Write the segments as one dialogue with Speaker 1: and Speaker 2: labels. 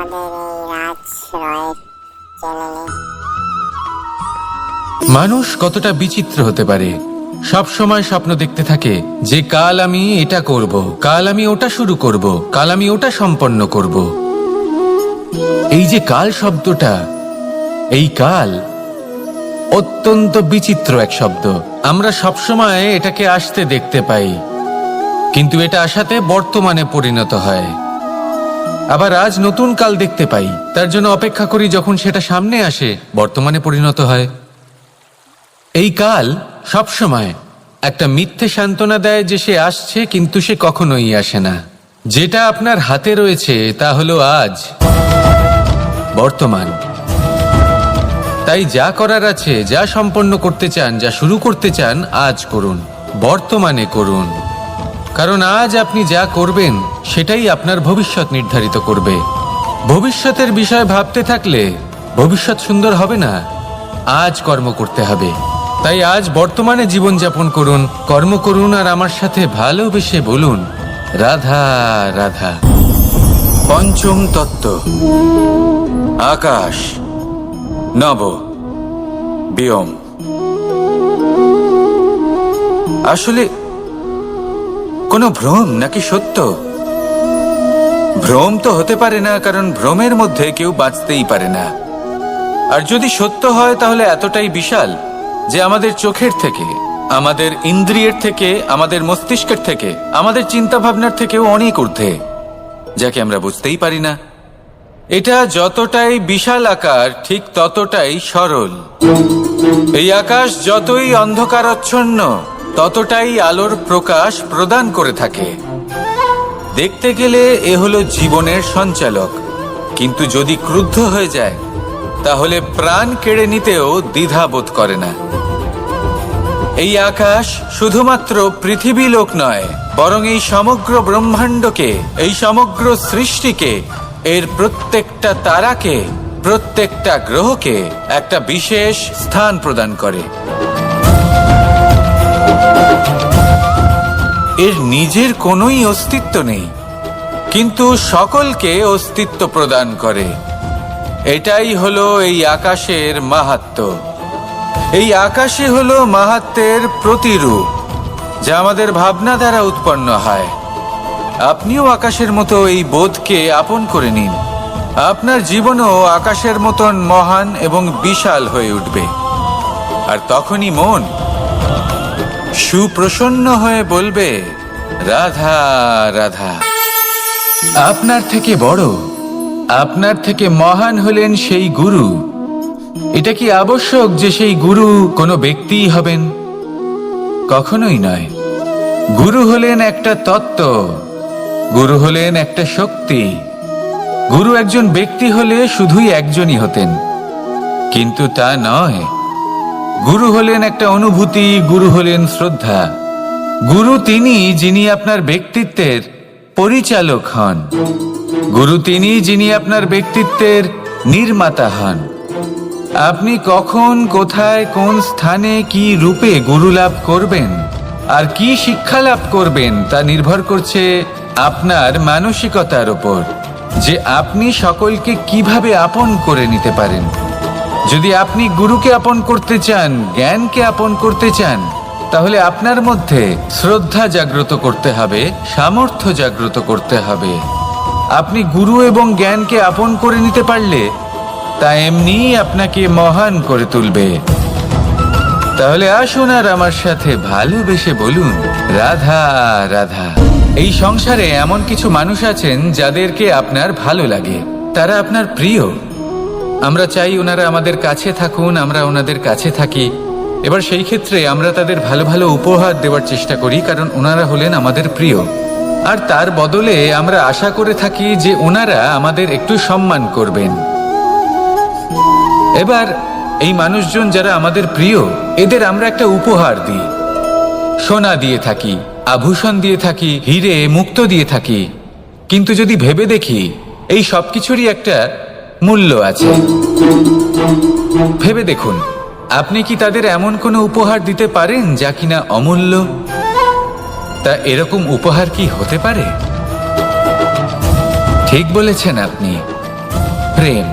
Speaker 1: আমাদের এই রাজ রয়ের চ্যানেলে।
Speaker 2: মানুষ কতটা বিচিত্র হতে পারে। সব সময় স্বপ্ন দেখতে থাকে যে কাল আমি এটা করব, কাল আমি ওটা শুরু করব, কাল আমি ওটা সম্পন্ন করব। এই যে কাল শব্দটা, এই কাল অত্যন্ত বিচিত্র এক শব্দ। আমরা সবসময় এটাকে আসতে দেখতে পাই, কিন্তু এটা আসাতে বর্তমানে পরিণত হয়। আবার আজ নতুন কাল দেখতে পাই, তার জন্য অপেক্ষা করি, যখন সেটা সামনে আসে বর্তমানে পরিণত হয়। এই কাল সবসময় একটা মিথ্যে সান্ত্বনা দেয় যে সে আসছে, কিন্তু সে কখনোই আসে না। যেটা আপনার হাতে রয়েছে তা হলো আজ, বর্তমান। তাই যা করার আছে, যা সম্পন্ন করতে চান, যা শুরু করতে চান, আজ করুন, বর্তমানে করুন। কারণ আজ আপনি যা করবেন সেটাই আপনার ভবিষ্যৎ নির্ধারিত করবে। ভবিষ্যতের বিষয়ে ভাবতে থাকলে ভবিষ্যৎ সুন্দর হবে না। আজ কর্ম করতে হবে। তাই আজ বর্তমানে জীবনযাপন করুন, কর্ম করুন, আর আমার সাথে ভালোবেসে বলুন রাধা রাধা। পঞ্চম তত্ত্ব, আকাশ, নব, ব্যোম। আসলে কোনো ভ্রম নাকি সত্য? ভ্রম তো হতে পারে না, কারণ ভ্রমের মধ্যে কেউ বাঁচতেই পারে না। আর যদি সত্য হয় তাহলে এতটাই বিশাল যে আমাদের চোখের থেকে, আমাদের ইন্দ্রিয়ের থেকে, আমাদের মস্তিষ্কের থেকে, আমাদের চিন্তা ভাবনার থেকেও অনেক ঊর্ধ্বে, যাকে আমরা বুঝতেই পারি না। এটা যতটাই বিশাল আকার, ঠিক ততটাই সরল। এই আকাশ যতই অন্ধকারাচ্ছন্ন, ততটাই আলোর প্রকাশ প্রদান করে থাকে। দেখতে গেলে এ হলো জীবনের সঞ্চালক, কিন্তু যদি ক্রুদ্ধ হয়ে যায় তাহলে প্রাণ কেড়ে নিতেও দ্বিধা বোধ করে না। এই আকাশ শুধুমাত্র পৃথিবী লোক নয়, বরং এই সমগ্র ব্রহ্মাণ্ডকে, এই সমগ্র সৃষ্টিকে, এর প্রত্যেকটা তারাকে, প্রত্যেকটা গ্রহকে একটা বিশেষ স্থান প্রদান করে। এর নিজের কোনোই অস্তিত্ব নেই, কিন্তু সকলকে অস্তিত্ব প্রদান করে। এটাই হলো এই আকাশের মাহাত্ম্য। এই আকাশই হলো মাহাত্ম্যের প্রতিরূপ, যা আমাদের ভাবনা দ্বারা উৎপন্ন হয়। আপনিও আকাশের মতো এই বোধকে আপন করে নিন। আপনার জীবনও আকাশের মতন মহান এবং বিশাল হয়ে উঠবে। আর তখনই মন সুপ্রসন্ন হয়ে বলবে রাধা রাধা। আপনার থেকে বড়, আপনার থেকে মহান হলেন সেই গুরু। এটা কি আবশ্যক যে সেই গুরু কোনো ব্যক্তিই হবেন? কখনোই নয়। গুরু হলেন একটা তত্ত্ব, গুরু হলেন একটা শক্তি। গুরু একজন ব্যক্তি হলে শুধুই একজনই হতেন, কিন্তু তা নয়। গুরু হলেন একটা অনুভূতি, গুরু হলেন শ্রদ্ধা। গুরু তিনি যিনি আপনার ব্যক্তিত্বের পরিচালক হন। গুরু তিনি যিনি আপনার ব্যক্তিত্বের নির্মাতা হন। আপনি কখন, কোথায়, কোন স্থানে, কি রূপে গুরু লাভ করবেন আর কি শিক্ষা লাভ করবেন তা নির্ভর করছে আপনার মানসিকতার উপর, যে আপনি সকলকে কিভাবে আপন করে নিতে পারেন। যদি আপনি গুরুকে আপন করতে চান, জ্ঞানকে আপন করতে চান, তাহলে আপনার মধ্যে শ্রদ্ধা জাগ্রত করতে হবে, সামর্থ্য জাগ্রত করতে হবে। আপনি গুরু এবং জ্ঞানকে আপন করে নিতে পারলে তা এমনিই আপনাকে মহান করে তুলবে। তাহলে আসুন আর আমার সাথে ভালোবেসে বলুন রাধা রাধা। এই সংসারে এমন কিছু মানুষ আছেন যাদেরকে আপনার ভালো লাগে, তারা আপনার প্রিয়। আমরা চাই ওনারা আমাদের কাছে থাকুন, আমরা ওনাদের কাছে থাকি। এবার সেই ক্ষেত্রে আমরা তাদের ভালো ভালো উপহার দেওয়ার চেষ্টা করি, কারণ ওনারা হলেন আমাদের প্রিয়। আর তার বদলে আমরা আশা করে থাকি যে ওনারা আমাদের একটু সম্মান করবেন। এবার এই মানুষজন যারা আমাদের প্রিয়, এদের আমরা একটা উপহার দিই। সোনা দিয়ে থাকি, আভূষণ দিয়ে থাকি, হিরে মুক্তো দিয়ে থাকি। কিন্তু যদি ভেবে দেখি, এই সব কিছুরই একটা মূল্য আছে। ভেবে দেখুন, আপনি কি তাদের এমন কোনো উপহার দিতে পারেন যা কিনা অমূল্য? তা এরকম উপহার কি হতে পারে? ঠিক বলেছেন আপনি। প্রেম।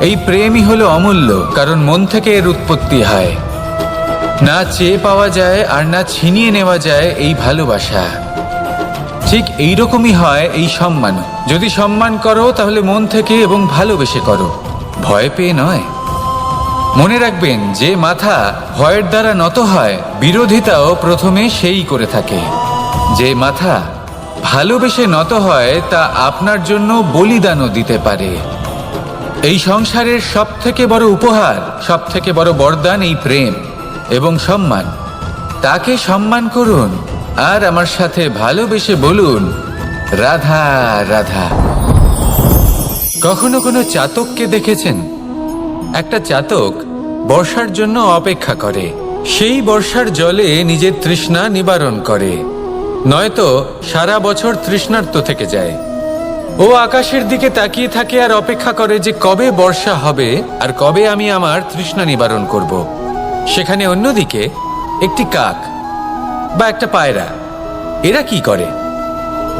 Speaker 2: এই প্রেমই হলো অমূল্য, কারণ মন থেকে এর উৎপত্তি হয়। না চেয়ে পাওয়া যায় আর না ছিনিয়ে নেওয়া যায় এই ভালোবাসা। ঠিক এইরকমই হয় এই সম্মান। যদি সম্মান করো তাহলে মন থেকে এবং ভালোবেসে করো, ভয় পেয়ে নয়। মনে রাখবেন, যে মাথা ভয়ের দ্বারা নত হয়, বিরোধিতাও প্রথমে সেই করে থাকে। যে মাথা ভালোবেসে নত হয় তা আপনার জন্য বলিদানও দিতে পারে। এই সংসারের সব থেকে বড় উপহার, সব থেকে বড় বরদান এই প্রেম এবং সম্মান। তাকে সম্মান করুন আর আমার সাথে ভালোবেসে বলুন, রাধা রাধা। কখনো কোনো চাতককে দেখেছেন? একটা চাতক বর্ষার জন্য অপেক্ষা করে। সেই বর্ষার জলে নিজের তৃষ্ণা নিবারণ করে, নয়তো সারা বছর তৃষ্ণার্ত থেকে যায়। ও আকাশের দিকে তাকিয়ে থাকে আর অপেক্ষা করে যে কবে বর্ষা হবে আর কবে আমি আমার তৃষ্ণা নিবারণ করব। সেখানে অন্যদিকে একটি কাক বা একটা পায়রা, এরা কি করে?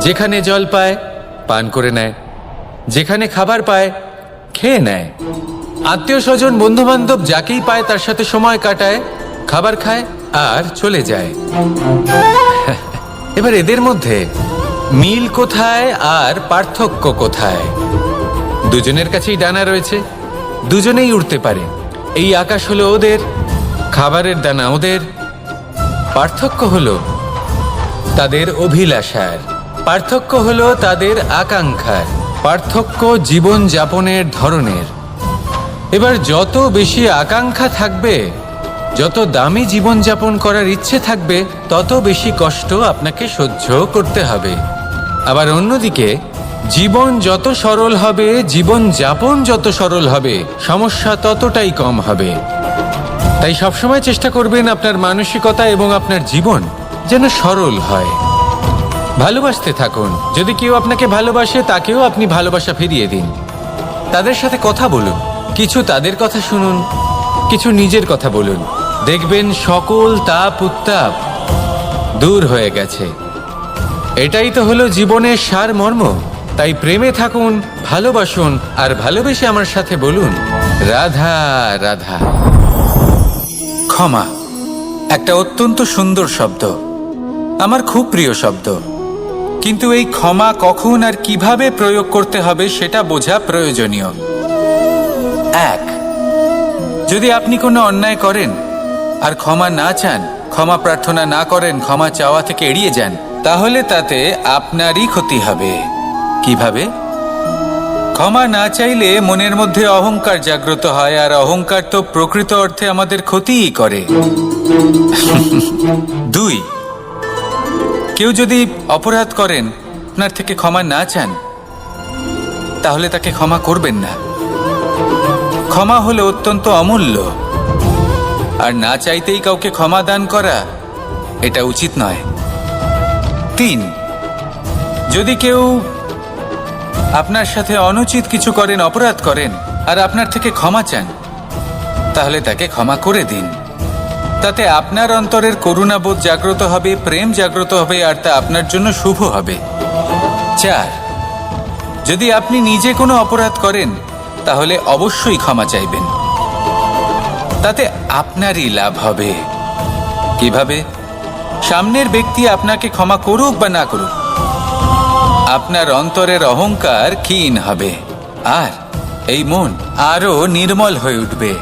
Speaker 2: যেখানে জল পায় পান করে নেয়, যেখানে খাবার পায় খেয়ে নেয়, আত্মীয় স্বজন বন্ধু বান্ধব যাকেই পায় তার সাথে সময় কাটায়, খাবার খায় আর চলে যায়। এবার এদের মধ্যে মিল কোথায় আর পার্থক্য কোথায়? দুজনের কাছেই ডানা রয়েছে, দুজনেই উড়তে পারে। এই আকাশ হলো ওদের, খাবারের দানা ওদের। পার্থক্য হলো তাদের অভিলাষার, পার্থক্য হলো তাদের আকাঙ্ক্ষার, পার্থক্য জীবন যাপনের ধরনের। এবার যত বেশি আকাঙ্ক্ষা থাকবে, যত দামি জীবন যাপন করার ইচ্ছে থাকবে, তত বেশি কষ্ট আপনাকে সহ্য করতে হবে। আবার অন্যদিকে জীবন যত সরল হবে, জীবন যাপন যত সরল হবে, সমস্যা ততটাই কম হবে। তাই সবসময় চেষ্টা করবেন আপনার মানসিকতা এবং আপনার জীবন যেন সরল হয়। ভালোবাসতে থাকুন। যদি কেউ আপনাকে ভালোবাসে, তাকেও আপনি ভালোবাসা ফিরিয়ে দিন। তাদের সাথে কথা বলুন, কিছু তাদের কথা শুনুন, কিছু নিজের কথা বলুন। দেখবেন সকল তাপ উত্তাপ দূর হয়ে গেছে। এটাই তো হলো জীবনের সারমর্ম। তাই প্রেমে থাকুন, ভালোবাসুন, আর ভালোবেসে আমার সাথে বলুন, রাধা রাধা। ক্ষমা একটা অত্যন্ত সুন্দর শব্দ, আমার খুব প্রিয় শব্দ। কিন্তু এই ক্ষমা কখন আর কিভাবে প্রয়োগ করতে হবে সেটা বোঝা প্রয়োজনীয়। এক, যদি আপনি কোনো অন্যায় করেন আর ক্ষমা না চান, ক্ষমা প্রার্থনা না করেন, ক্ষমা চাওয়া থেকে এড়িয়ে যান, তাহলে তাতে আপনারই ক্ষতি হবে। কিভাবে? ক্ষমা না চাইলে মনের মধ্যে অহংকার জাগ্রত হয়, আর অহংকার তো প্রকৃত অর্থে আমাদের ক্ষতিই করে। দুই, কেউ যদি অপরাধ করেন, আপনার থেকে ক্ষমা না চান, তাহলে তাকে ক্ষমা করবেন না। ক্ষমা হলো অত্যন্ত অমূল্য, আর না চাইতেই কাউকে ক্ষমা দান করা এটা উচিত নয়। তিন, যদি কেউ আপনার সাথে অনুচিত কিছু করেন, অপরাধ করেন, আর আপনার থেকে ক্ষমা চান, তাহলে তাকে ক্ষমা করে দিন। তাতে আপনার অন্তরের করুণাবোধ জাগ্রত হবে, প্রেম জাগ্রত হবে, আর তা আপনার জন্য শুভ হবে। চার, যদি আপনি নিজে কোনো অপরাধ করেন, তাহলে অবশ্যই ক্ষমা চাইবেন। তাতে আপনারই লাভ হবে। কিভাবে? সামনের ব্যক্তি আপনাকে ক্ষমা করুক বা না করুক, আপনার অন্তরের অহংকার ক্ষীণ হবে, আর এই মন আরো নির্মল হয়ে উঠবে।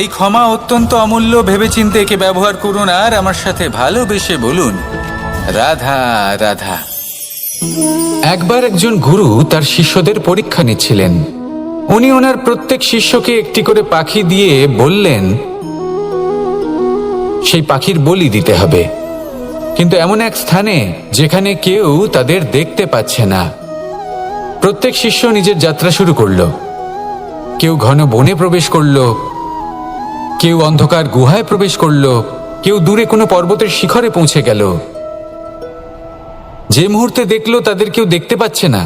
Speaker 2: এই ক্ষমা অত্যন্ত অমূল্য, ভেবেচিন্তে একে ব্যবহার করুন, আর আমার সাথে ভালোবেসে বলুন, রাধা রাধা। একবার একজন গুরু তার শিষ্যদের পরীক্ষা নিচ্ছিলেন। উনি ওনার প্রত্যেক শিষ্যকে একটি করে পাখি দিয়ে বললেন সেই পাখির বলি দিতে হবে, কিন্তু এমন এক স্থানে যেখানে কেউ তাদের দেখতে পাচ্ছে না। প্রত্যেক শিষ্য নিজের যাত্রা শুরু করলো। কেউ ঘন বনে প্রবেশ করলো, কেউ অন্ধকার গুহায় প্রবেশ করলো, কেউ দূরে কোনো পর্বতের শিখরে পৌঁছে গেল। যে মুহূর্তে দেখলো তাদের কেউ দেখতে পাচ্ছে না,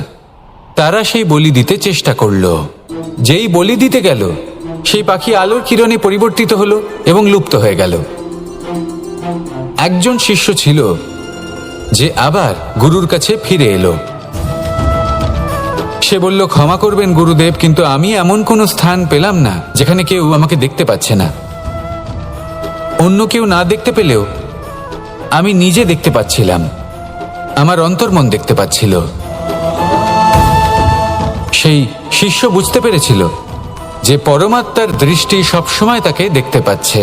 Speaker 2: তারা সেই বলি দিতে চেষ্টা করলো। যেই বলি দিতে গেল, সেই পাখি আলোর কিরণে পরিবর্তিত হলো এবং লুপ্ত হয়ে গেল। একজন শিষ্য ছিল যে আবার গুরুর কাছে ফিরে এলো। সে বলল, ক্ষমা করবেন গুরুদেব, কিন্তু আমি এমন কোনো স্থান পেলাম না যেখানে কেউ আমাকে দেখতে পাচ্ছে না। অন্য কেউ না দেখতে পেলেও আমি নিজে দেখতে পাচ্ছিলাম, আমার অন্তর্মন দেখতে পাচ্ছিল। সেই শিষ্য বুঝতে পেরেছিল যে পরমাত্মার দৃষ্টি সবসময় তাকে দেখতে পাচ্ছে।